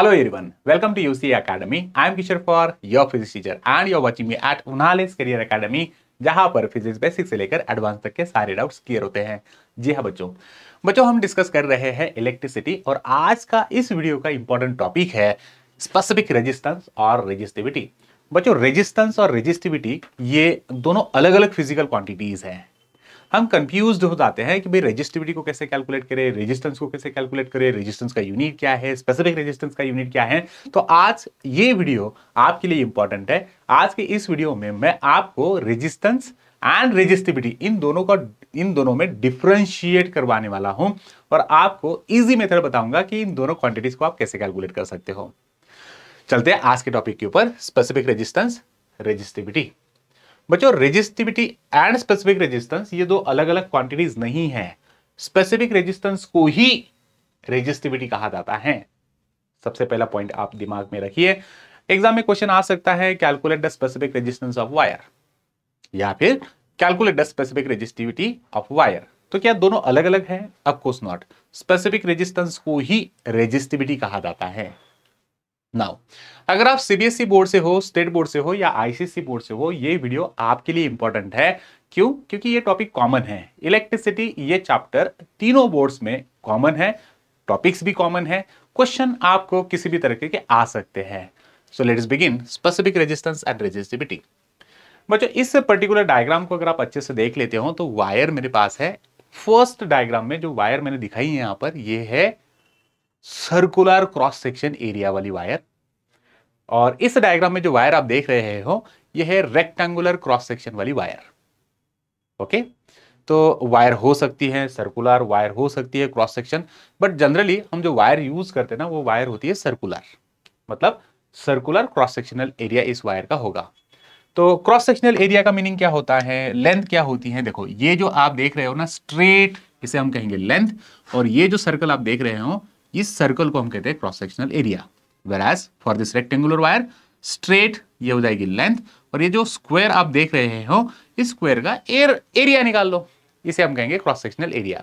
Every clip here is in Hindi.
Hello everyone, welcome to UC Academy. I am Kishore for your physics teacher and you are watching me at Unales Career Academy, जहां पर फिजिक्स बेसिक से लेकर एडवांस तक के सारे डाउट्स क्लियर होते हैं। जी हाँ बच्चों हम डिस्कस कर रहे हैं इलेक्ट्रिसिटी और आज का इस वीडियो का इंपॉर्टेंट टॉपिक है स्पेसिफिक रेजिस्टेंस और रेजिस्टिविटी। बच्चों रेजिस्टेंस और रेजिस्टिविटी ये दोनों अलग अलग फिजिकल क्वांटिटीज हैं। हम कंफ्यूज्ड हो जाते हैं कि भाई रेजिस्टिविटी को कैसे कैलकुलेट करें, रेजिस्टेंस को कैसे कैलकुलेट करें, रेजिस्टेंस का यूनिट क्या है, स्पेसिफिक रेजिस्टेंस का यूनिट क्या है। तो आज ये वीडियो आपके लिए इंपॉर्टेंट है। आज के इस वीडियो में मैं आपको रेजिस्टेंस एंड रेजिस्टिविटी इन दोनों में डिफरेंशिएट करवाने वाला हूं और आपको इजी मेथड बताऊंगा कि इन दोनों क्वांटिटीज को आप कैसे कैलकुलेट कर सकते हो। चलते हैं आज के टॉपिक के ऊपर, स्पेसिफिक रेजिस्टेंस, रेजिस्टिविटी। बच्चों रेजिस्टिविटी एंड स्पेसिफिक रेजिस्टेंस ये दो अलग अलग क्वांटिटीज नहीं है। स्पेसिफिक रेजिस्टेंस को ही रेजिस्टिविटी कहा जाता है। सबसे पहला पॉइंट आप दिमाग में रखिए। एग्जाम में क्वेश्चन आ सकता है calculate the specific resistance of wire या फिर calculate the specific resistivity of wire. तो क्या दोनों अलग अलग है? Of course not. Specific resistance को ही रेजिस्टिविटी कहा जाता है। नाउ अगर आप सीबीएसई बोर्ड से हो, स्टेट बोर्ड से हो या आईसीएसई बोर्ड से हो, ये वीडियो आपके लिए इंपॉर्टेंट है। क्यों? क्योंकि ये टॉपिक कॉमन है। इलेक्ट्रिसिटी ये चैप्टर तीनों बोर्ड्स में कॉमन है, टॉपिक्स भी कॉमन है, क्वेश्चन आपको किसी भी तरीके के आ सकते हैं। So let's begin specific resistance and resistivity. बच्चों इस पर्टिकुलर डायग्राम को अगर आप अच्छे से देख लेते हो तो वायर मेरे पास है। फर्स्ट डायग्राम में जो वायर मैंने दिखाई है यहां पर, ये है सर्कुलर क्रॉस सेक्शन एरिया वाली वायर और इस डायग्राम में जो वायर आप देख रहे हो यह है रेक्टेंगुलर क्रॉस सेक्शन वाली वायर। ओके, तो वायर हो सकती है सर्कुलर, वायर हो सकती है क्रॉस सेक्शन, बट जनरली हम जो वायर यूज करते हैं ना वो वायर होती है सर्कुलर, मतलब सर्कुलर क्रॉस सेक्शनल एरिया इस वायर का होगा। तो क्रॉस सेक्शनल एरिया का मीनिंग क्या होता है, लेंथ क्या होती है? देखो ये जो आप देख रहे हो ना स्ट्रेट, इसे हम कहेंगे लेंथ, और ये जो सर्कल आप देख रहे हो इस सर्कल को हम कहते हैं cross sectional area. Whereas for this rectangular wire straight ये हो जाएगी लेंथ, और ये जो स्क्वायर आप देख रहे हो इस स्क्वायर का एरिया निकाल लो, इसे हम कहेंगे क्रॉस सेक्शनल एरिया।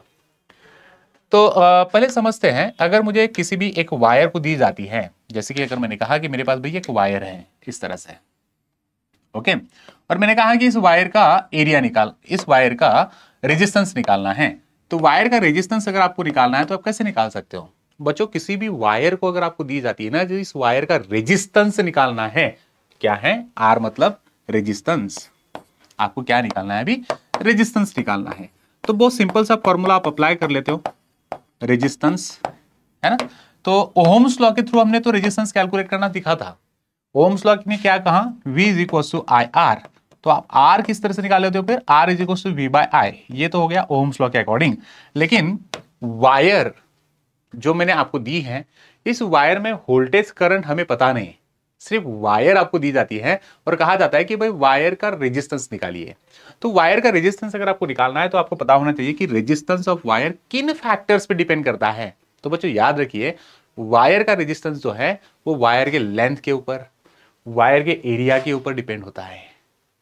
तो पहले समझते हैं, अगर मुझे किसी भी एक वायर को दी जाती है, जैसे कि अगर मैंने कहा कि मेरे पास भैया एक वायर है इस तरह से, ओके, और मैंने कहा कि इस वायर का एरिया निकाल, इस वायर का रेजिस्टेंस निकालना है। तो वायर का रेजिस्टेंस अगर आपको निकालना है तो आप कैसे निकाल सकते हो? बच्चों किसी भी वायर को अगर आपको दी जाती है ना, जो इस वायर का रेजिस्टेंस निकालना है, क्या है? आर मतलब रेजिस्टेंस। आपको क्या निकालना है? अभी रेजिस्टेंस निकालना है। तो बहुत सिंपल सा फॉर्मूला आप अप्लाई कर लेते हो, रेजिस्टेंस है ना। तो ओहम्स लॉ के थ्रू हमने तो रेजिस्टेंस कैलकुलेट करना दिखा था। ओहम्स लॉ ने क्या कहा? V is equal to I R. तो आप R किस तरह से निकाल लेते हो फिर? R is equal to V by I। ये तो हो गया ओहम्स लॉ के अकॉर्डिंग। लेकिन वायर जो मैंने आपको दी है, इस वायर में वोल्टेज करंट हमें पता नहीं, सिर्फ वायर आपको दी जाती है और कहा जाता है कि भाई वायर का रेजिस्टेंस निकालिए। तो वायर का रेजिस्टेंस अगर आपको निकालना है तो आपको पता होना चाहिए कि रेजिस्टेंस ऑफ वायर किन फैक्टर्स पे डिपेंड करता है। तो बच्चों याद रखिए, वायर का रेजिस्टेंस जो है वो वायर के लेंथ के ऊपर, वायर के एरिया के ऊपर डिपेंड होता है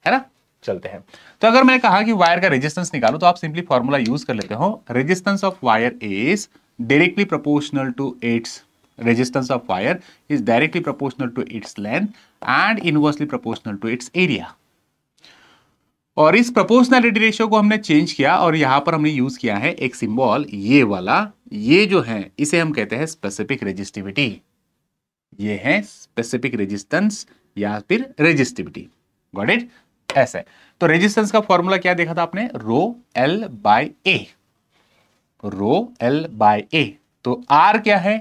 ना। चलते हैं। तो अगर मैंने कहा कि वायर का रेजिस्टेंस निकालो तो आप सिंपली फॉर्मूला यूज कर लेते हो, resistance of wire is directly proportional to its resistance of wire is directly proportional to its length and inversely proportional to its area। और इस प्रोपोर्शनलिटी रेशियो को हमने चेंज किया और यहां पर हमने यूज किया है एक सिंबल, ये वाला, ये जो है इसे हम कहते हैं स्पेसिफिक रेजिस्टिविटी। ये है स्पेसिफिक रेजिस्टेंस या फिर रेजिस्टिविटी। Got it? ऐसे। तो रेजिस्टेंस का फॉर्मूला क्या देखा था आपने? Rho L by A, rho L by A. तो आर क्या है?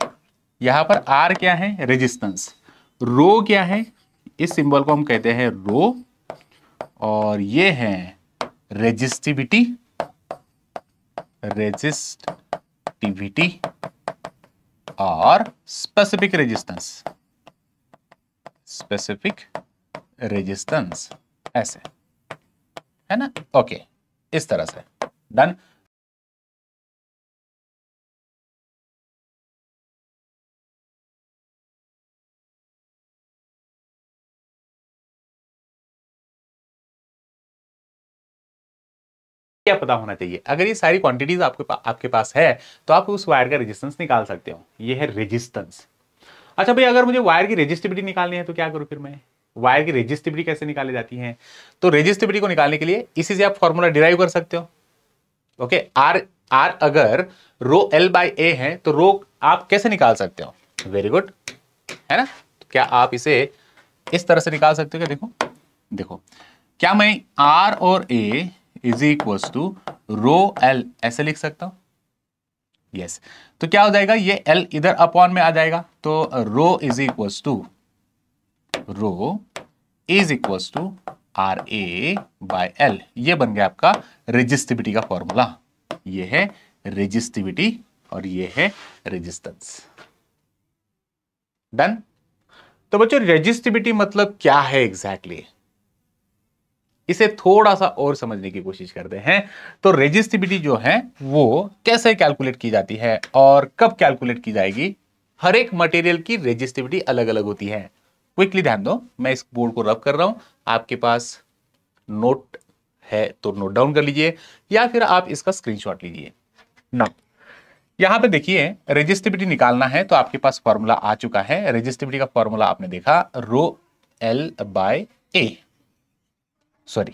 यहां पर आर क्या है? रेजिस्टेंस। रो क्या है? इस सिंबल को हम कहते हैं रो, और ये है रेजिस्टिविटी, रेजिस्टिविटी और स्पेसिफिक रेजिस्टेंस, स्पेसिफिक रेजिस्टेंस। ऐसे है ना। ओके, इस तरह से डन। क्या पता होना चाहिए, अगर ये सारी क्वांटिटीज आपके पास है तो आप उस वायर का रेजिस्टेंस निकाल सकते हो। ये है रेजिस्टेंस। अच्छा भाई, अगर मुझे वायर की रेजिस्टिविटी निकालनी है तो क्या करूं फिर मैं? वायर की रेजिस्टिविटी कैसे निकाली जाती है? तो रेजिस्टिविटी को निकालने के लिए इसी से आप फॉर्मूला डिराइव कर सकते हो। ओके, आर आर अगर रो एल बाई ए है तो रो आप कैसे निकाल सकते हो? वेरी गुड, है ना? तो क्या आप इसे इस तरह से निकाल सकते हो? क्या देखो देखो, क्या मैं आर और A is equal to rho L ऐसे लिख सकता हूं? यस। तो क्या हो जाएगा, ये एल इधर अपॉन में आ जाएगा, तो rho is equal to R A by L. ये बन गया आपका रेजिस्टिविटी का फॉर्मूला। ये है रेजिस्टिविटी और ये है रेजिस्टेंस। डन। तो बच्चों, रेजिस्टिविटी मतलब क्या है एग्जैक्टली exactly? इसे थोड़ा सा और समझने की कोशिश करते हैं। तो रेजिस्टिविटी जो है वो कैसे कैलकुलेट की जाती है और कब कैलकुलेट की जाएगी? हर एक मटेरियल की रेजिस्टिविटी अलग अलग होती है। क्विकली ध्यान दो, मैं इस बोर्ड को रब कर रहा हूं, आपके पास नोट है तो नोट डाउन कर लीजिए या फिर आप इसका स्क्रीनशॉट लीजिए ना। यहां पे देखिए, रेजिस्टिविटी निकालना है तो आपके पास फॉर्मूला आ चुका है। रेजिस्टिविटी का फॉर्मूला आपने देखा, rho L by A, sorry,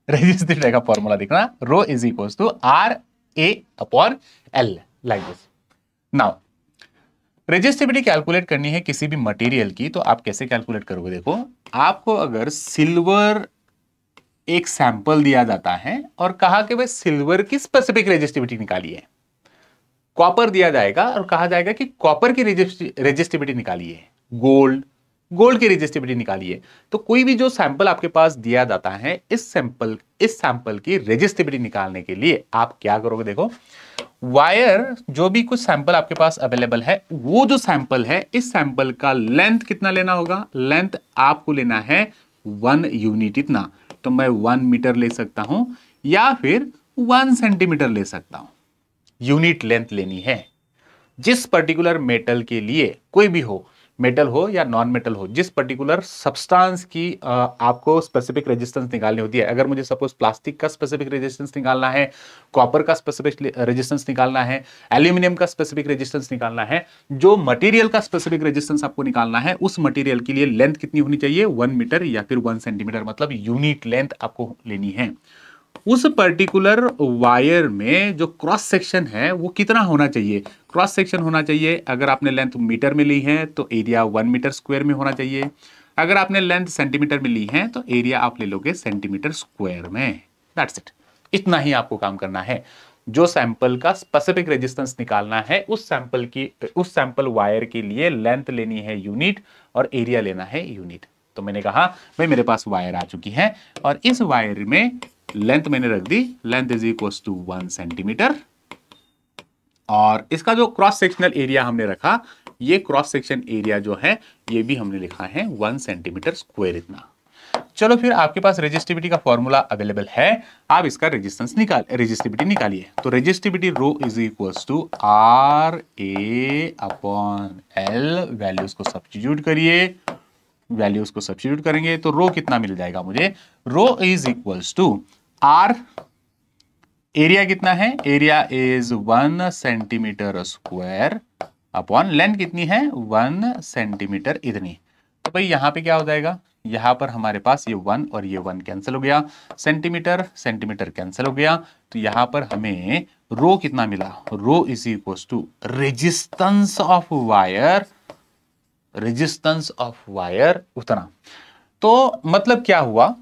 resistivity का फॉर्मूला देखना, rho is equal to R A upon L, like this. Now resistivity calculate करनी है किसी भी मटेरियल की, तो आप कैसे कैलकुलेट करोगे? देखो, आपको अगर सिल्वर एक सैंपल दिया जाता है और कहा कि भाई सिल्वर की स्पेसिफिक रेजिस्टिविटी निकालिए, कॉपर दिया जाएगा और कहा जाएगा कि कॉपर की रेजिस्टिविटी निकालिए, गोल्ड की रेजिस्टिविटी निकालिए, तो कोई भी जो सैंपल आपके पास दिया जाता है, इस सैंपल की रेजिस्टिविटी निकालने के लिए आप क्या करोगे? देखो, वायर जो भी कुछ सैंपल आपके पास अवेलेबल है, वो जो सैंपल है, इस सैंपल का लेंथ कितना लेना होगा? लेंथ आपको लेना है 1 यूनिट इतना। तो मैं 1 मीटर ले सकता हूं या फिर 1 सेंटीमीटर ले सकता हूं। यूनिट लेंथ लेनी है। जिस पर्टिकुलर मेटल के लिए, कोई भी हो, मेटल हो या नॉन मेटल हो, जिस पर्टिकुलर सब्सटेंस की आपको स्पेसिफिक रेजिस्टेंस निकालनी होती है। अगर मुझे सपोज प्लास्टिक का स्पेसिफिक रेजिस्टेंस निकालना है, कॉपर का स्पेसिफिक रेजिस्टेंस निकालना है, एल्यूमिनियम का स्पेसिफिक रेजिस्टेंस निकालना है, जो मटेरियल का स्पेसिफिक रेजिस्टेंस आपको निकालना है, उस मटेरियल के लिए लेंथ कितनी होनी चाहिए? 1 मीटर या फिर 1 सेंटीमीटर, मतलब यूनिट लेंथ आपको लेनी है। उस पर्टिकुलर वायर में जो क्रॉस सेक्शन है वो कितना होना चाहिए? क्रॉस सेक्शन होना चाहिए, अगर आपने लेंथ मीटर में ली है तो एरिया 1 मीटर स्क्वायर में होना चाहिए। अगर आपने लेंथ सेंटीमीटर में ली है तो एरिया आप ले लोगे सेंटीमीटर स्क्वायर में। That's it. इतना ही आपको काम करना है। जो सैंपल का स्पेसिफिक रेजिस्टेंस निकालना है, उस सैंपल वायर के लिए लेंथ लेनी है यूनिट और एरिया लेना है यूनिट। तो मैंने कहा भाई मेरे पास वायर आ चुकी है और इस वायर में लेंथ मैंने रख दी, length is equal to 1 centimetre, और इसका जो क्रॉस सेक्शनल एरिया हमने रखा, ये क्रॉस सेक्शन एरिया जो है ये भी हमने लिखा है 1 सेंटीमीटर स्क्वायर इतना। चलो फिर आपके पास रेजिस्टिविटी का फॉर्मूला अवेलेबल है, आप इसका रेजिस्टिविटी निकालिए। तो resistivity rho is equal to R A upon L, values को सब्स्टिट्यूट करिए, वैल्यूज को सब्स्टिट्यूट करेंगे तो रो कितना मिल जाएगा मुझे? Rho is equals to R, area कितना है? Area is 1 centimetre square upon length कितनी है? 1 सेंटीमीटर इतनी। तो भाई यहां पे क्या हो जाएगा? यहां पर हमारे पास ये 1 और ये 1 कैंसिल हो गया, सेंटीमीटर कैंसिल हो गया, तो यहां पर हमें रो कितना मिला? Rho is equals to resistance of wire उतना। तो मतलब क्या हुआ,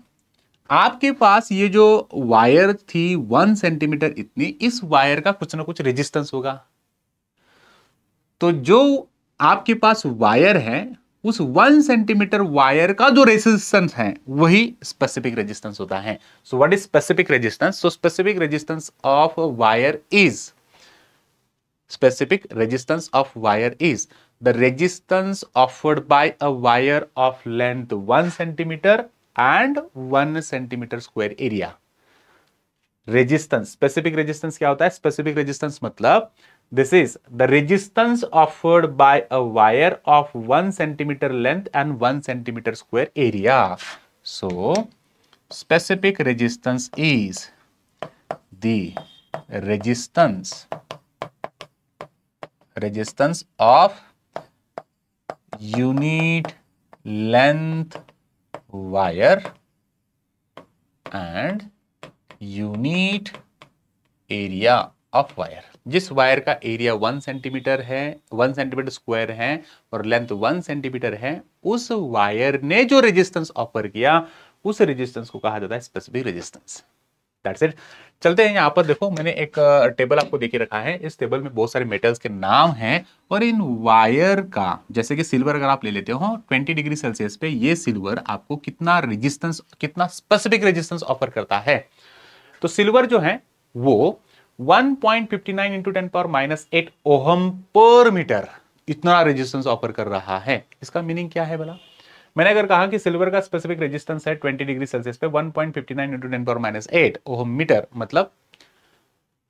आपके पास ये जो वायर थी 1 सेंटीमीटर इतनी, इस वायर का कुछ ना कुछ रेजिस्टेंस होगा। तो जो आपके पास वायर है, उस 1 सेंटीमीटर वायर का जो रेजिस्टेंस है वही स्पेसिफिक रेजिस्टेंस होता है। So what is specific resistance? So specific resistance of wire is the resistance offered by a wire of length 1 centimeter and 1 centimeter square area. Resistance, specific resistance क्या होता है? स्पेसिफिक रेजिस्टेंस मतलब this is the resistance offered by a wire of 1 centimetre length and 1 centimetre square area. So specific resistance is the resistance of unit length wire and unit area of wire। जिस वायर का एरिया 1 सेंटीमीटर है, 1 सेंटीमीटर स्क्वायर है और लेंथ 1 सेंटीमीटर है, उस वायर ने जो रेजिस्टेंस ऑफर किया उस रेजिस्टेंस को कहा जाता है स्पेसिफिक रेजिस्टेंस। That's it. चलते हैं, यहां पर देखो मैंने एक टेबल आपको देके रखा है। इस टेबल में बहुत सारे मेटल्स के नाम हैं और इन वायर का, जैसे कि सिल्वर अगर आप ले लेते हो 20 डिग्री सेल्सियस पे, ये सिल्वर आपको कितना रेजिस्टेंस, कितना स्पेसिफिक रेजिस्टेंस ऑफर करता है। तो सिल्वर जो है वो 1.59 into 10 power minus 8 ohm per metre इतना रेजिस्टेंस ऑफर कर रहा है। इसका मीनिंग क्या है भला? मैंने अगर कहा कि सिल्वर का स्पेसिफिक रेजिस्टेंस है 20 डिग्री सेल्सियस पे 1.59 into 10 power minus 8 ohm metre, मतलब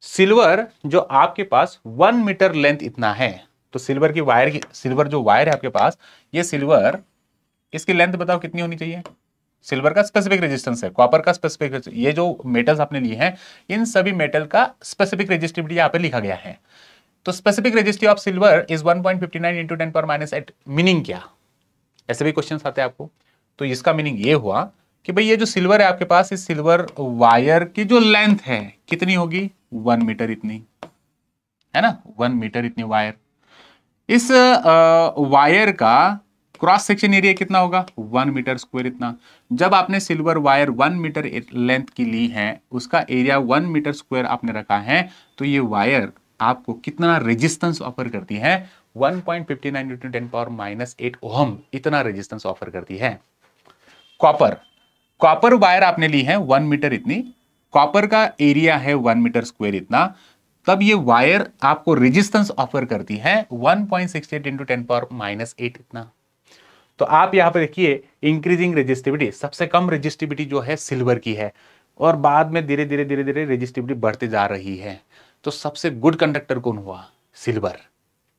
सिल्वर जो आपके पास 1 मीटर लेंथ इतना है। तो सिल्वर की वायर की, सिल्वर जो वायर है आपके पास, ये सिल्वर, इसकी लेंथ बताओ कितनी होनी चाहिए? सिल्वर का स्पेसिफिक रेजिस्टेंस है, कॉपर का स्पेसिफिक, ये जो मेटल्स आपने लिए हैं इन सभी मेटल का स्पेसिफिक रेजिस्टिविटी यहां पे लिखा गया है। तो specific resistivity of silver is 1.59 into 10 power minus 8। Meaning क्या? ऐसे भी क्वेश्चन आते हैं आपको। तो इसका मीनिंग ये हुआ कि भाई ये जो सिल्वर है आपके पास, इस सिल्वर वायर की जो लेंथ है कितनी होगी? 1 मीटर इतनी, है ना, 1 मीटर इतनी वायर। इस वायर का क्रॉस सेक्शन एरिया कितना होगा? 1 मीटर स्क्वायर इतना। जब आपने सिल्वर वायर 1 मीटर लेंथ की ली है, उसका एरिया 1 मीटर स्क्वायर आपने रखा है, तो ये वायर आपको कितना रेजिस्टेंस ऑफर करती है? 1.59 इंटू 10 पावर माइनस 8 ओहम इतना रेजिस्टेंस ऑफर करती है। कॉपर, कॉपर वायर आपने ली है 1 मीटर इतनी, कॉपर का एरिया है 1 मीटर स्क्वायर इतना, तब ये वायर आपको रेजिस्टेंस ऑफर करती है 1.68 इंटू 10 पावर माइनस 8 इतना। तो आप यहां पर देखिए इंक्रीजिंग रेजिस्टिविटी, सबसे कम रेजिस्टिविटी जो है सिल्वर की है और बाद में धीरे धीरे धीरे धीरे रेजिस्टिविटी बढ़ते जा रही है। तो सबसे गुड कंडक्टर कौन हुआ? सिल्वर।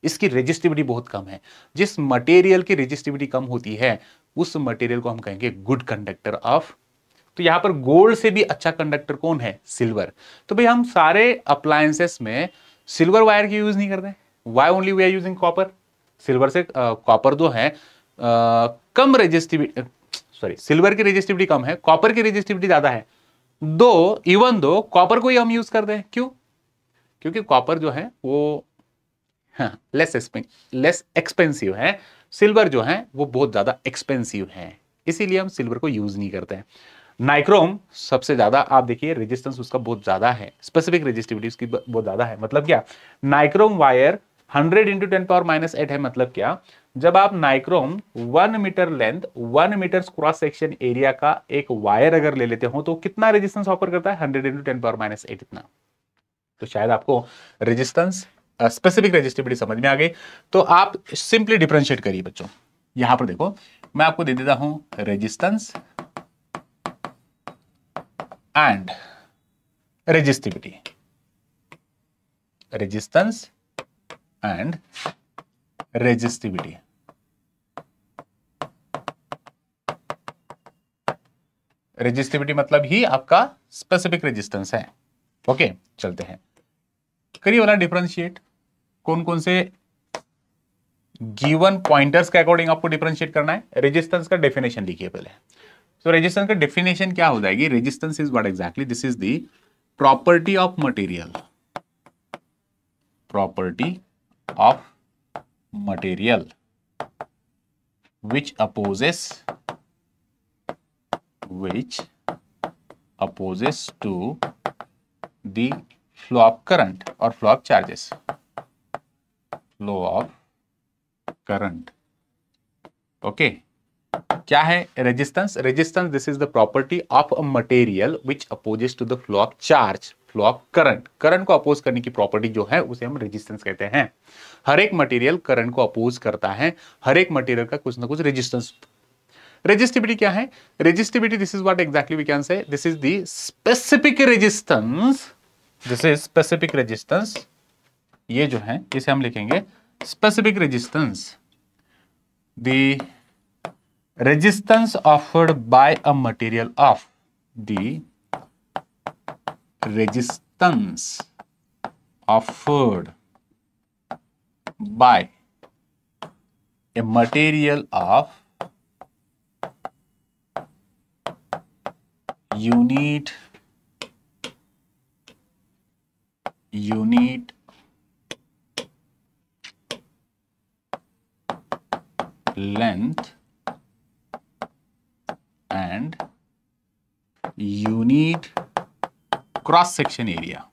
इसकी रेजिस्टिविटी बहुत कम है। जिस मटेरियल की रेजिस्टिविटी कम होती है उस मटेरियल को हम कहेंगे गुड कंडक्टर ऑफ। तो यहां पर गोल्ड से भी अच्छा कंडक्टर कौन है? सिल्वर। तो भाई हम सारे अप्लायंसेस में सिल्वर वायर की यूज नहीं करते, why only we are using copper? Silver से कॉपर जो है कम रेजिस्टिविटी, सॉरी सिल्वर की रेजिस्टिविटी कम है, कॉपर की रेजिस्टिविटी ज्यादा है। दो इवन दो कॉपर को ही हम यूज करते हैं, क्यों? क्योंकि कॉपर जो है वो लेस एक्सपेंसिव है, सिल्वर जो है वो बहुत ज्यादा एक्सपेंसिव है, इसीलिए हम सिल्वर को यूज नहीं करते हैं। नाइक्रोम सबसे ज्यादा, आप देखिए रेजिस्टेंस उसका बहुत ज्यादा है, स्पेसिफिक रेजिस्टिविटी उसकी बहुत ज्यादा है। मतलब क्या? Nichrome wire 100 into 10 power minus 8 है। मतलब क्या? जब आप nichrome 1 metre length 1 metre cross section area का एक वायर अगर ले लेते हो तो कितना रेजिस्टेंस ऑफर करता है? 100 इंटू 10 पावर माइनस 8 इतना। तो शायद आपको रेजिस्टेंस, स्पेसिफिक रेजिस्टिविटी समझ में आ गई। तो आप सिंपली डिफरेंशिएट करिए बच्चों। यहां पर देखो मैं आपको दे देता हूं resistance and resistivity, resistance and resistivity. Resistivity मतलब ही आपका स्पेसिफिक रेजिस्टेंस है। ओके, चलते हैं, करिए वाला डिफरेंशिएट। कौन कौन से गिवन पॉइंटर्स के अकॉर्डिंग आपको डिफरेंशिएट करना है? रेजिस्टेंस का डेफिनेशन लिखिए पहले। तो रेजिस्टेंस का डेफिनेशन क्या हो जाएगी? Resistance is what exactly? This is the property of material, property of material which opposes to the flow of current or flow of charges, flow of current। Okay, क्या है resistance? Resistance this is the property of a material which opposes to the flow of charge, flow of current. Current को अपोज करने की प्रॉपर्टी जो है उसे हम रेजिस्टेंस कहते हैं। हर एक मटेरियल करंट को अपोज करता है, हर एक मटेरियल का कुछ ना कुछ रेजिस्टेंस। रेजिस्टिविटी क्या है? Resistivity this is what exactly we can say, this is the specific resistance, this is specific resistance. ये जो है इसे हम लिखेंगे specific resistance, the resistance offered by a material of, the resistance offered by a material of unit length and unit cross section area.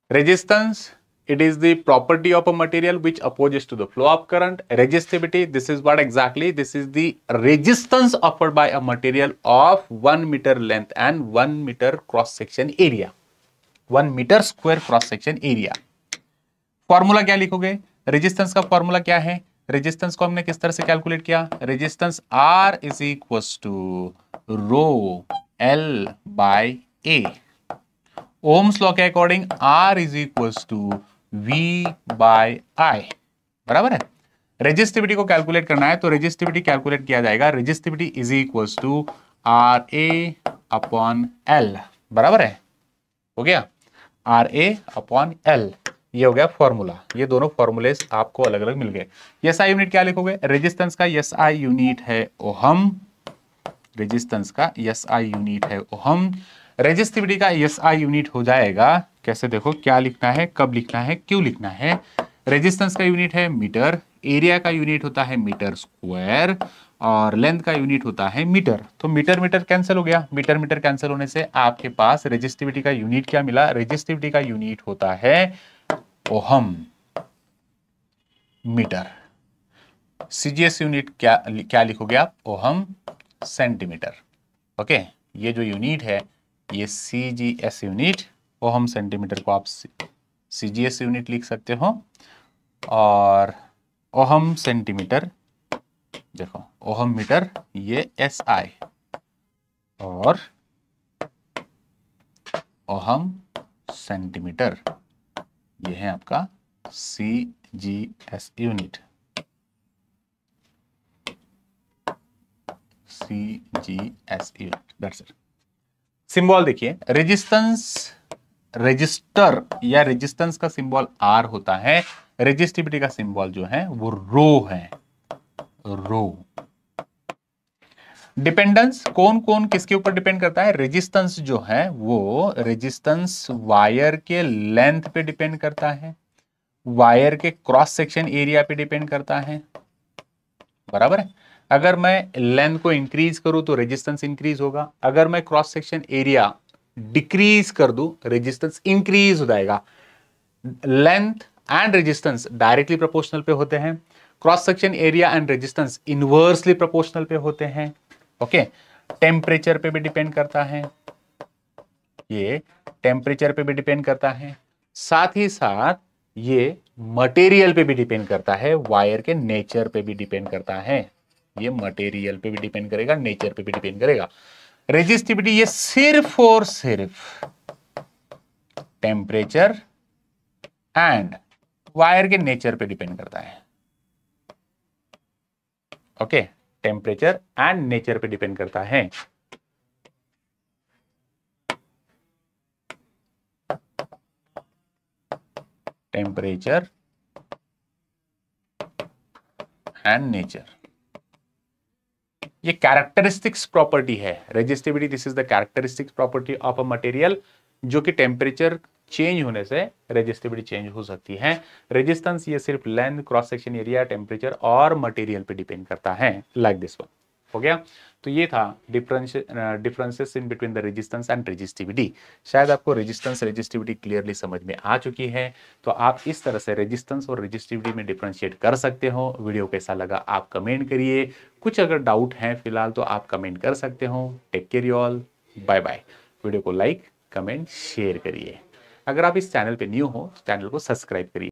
Resistance, it is the property of a material which opposes to the flow of current. Resistivity, this is what exactly? This is the resistance offered by a material of 1 meter length and 1 meter cross section area. 1 meter square cross section area. Formula क्या लिखोगे? रेजिस्टेंस का फॉर्मूला क्या है? रेजिस्टेंस को हमने किस तरह से कैलकुलेट किया? Resistance R is equals to rho L by A. Ohm's law के according R is equals to V by I. बराबर है? रेजिस्टिविटी को कैलकुलेट करना है तो रेजिस्टिविटी कैलकुलेट किया जाएगा. Resistivity is equals to RA upon L. बराबर है? हो गया? RA upon L. ये हो गया फॉर्मूला. ये दोनों फॉर्मूलेस आपको अलग अलग मिल गए. SI यूनिट क्या लिखोगे? रेजिस्टेंस का SI यूनिट है ओहम. रेजिस्टेंस का SI यूनिट है ओहम. रेजिस्टिविटी का SI यूनिट हो जाएगा, कैसे देखो, क्या लिखना है, कब लिखना है, क्यों लिखना है. रेजिस्टेंस का यूनिट है मीटर, एरिया का यूनिट होता है मीटर स्क्वायर और लेंथ का यूनिट होता है मीटर. तो मीटर मीटर कैंसिल हो गया. मीटर मीटर कैंसिल होने से आपके पास रेजिस्टिविटी का यूनिट क्या मिला? रेजिस्टिविटी का यूनिट होता है ओहम मीटर. CGS यूनिट क्या लिखोगे आप? Ohm centimetre. ओके, ये जो यूनिट है ये CGS यूनिट, ओहम सेंटीमीटर को आप CGS यूनिट लिख सकते हो. और ओहम सेंटीमीटर, देखो ओहम मीटर ये SI और ओहम सेंटीमीटर ये है आपका CGS unit. CGS unit, that's it. Symbol देखिए, रजिस्टर या रेजिस्टेंस का सिंबल R होता है. रेजिस्टिविटी का सिंबल जो है वो रो है. रो. डिपेंडेंस कौन कौन किसके ऊपर डिपेंड करता है? रेजिस्टेंस जो है वो रेजिस्टेंस वायर के लेंथ पे डिपेंड करता है, वायर के क्रॉस सेक्शन एरिया पे डिपेंड करता है. बराबर है? अगर मैं लेंथ को इंक्रीज करूं तो रेजिस्टेंस इंक्रीज होगा. अगर मैं क्रॉस सेक्शन एरिया डिक्रीज कर दूं रेजिस्टेंस इंक्रीज हो जाएगा. Length and resistance directly proportional पे होते हैं. Cross section area and resistance inversely proportional पे होते हैं. ओके, टेम्परेचर पे भी डिपेंड करता है. ये टेम्परेचर पे भी डिपेंड करता है. साथ ही साथ ये मटेरियल पे भी डिपेंड करता है, वायर के नेचर पे भी डिपेंड करता है. ये मटेरियल पे भी डिपेंड करेगा, नेचर पे भी डिपेंड करेगा. रेजिस्टिविटी ये सिर्फ और सिर्फ टेम्परेचर एंड वायर के नेचर पे डिपेंड करता है. ओके, टेम्परेचर एंड नेचर पे डिपेंड करता है. टेम्परेचर एंड नेचर, ये कैरेक्टरिस्टिक्स प्रॉपर्टी है. Resistivity, this is the characteristics property of a material, जो कि टेम्परेचर चेंज होने से रेजिस्टिविटी चेंज हो सकती है. रेजिस्टेंस ये सिर्फ length, cross section area, temperature और मटेरियल पे डिपेंड करता है. Like this one. हो गया? तो ये था differences in between the resistance and resistivity. शायद आपको रेजिस्टेंस रेजिस्टिविटी क्लियरली समझ में आ चुकी है. तो आप इस तरह से रेजिस्टेंस और रेजिस्टिविटी में डिफरेंशिएट कर सकते हो. वीडियो कैसा लगा आप कमेंट करिए. कुछ अगर डाउट है फिलहाल तो आप कमेंट कर सकते हो. Take care you all. Bye bye. Video को लाइक, कमेंट, शेयर करिए. अगर आप इस चैनल पे न्यू हो तो चैनल को सब्सक्राइब करिए.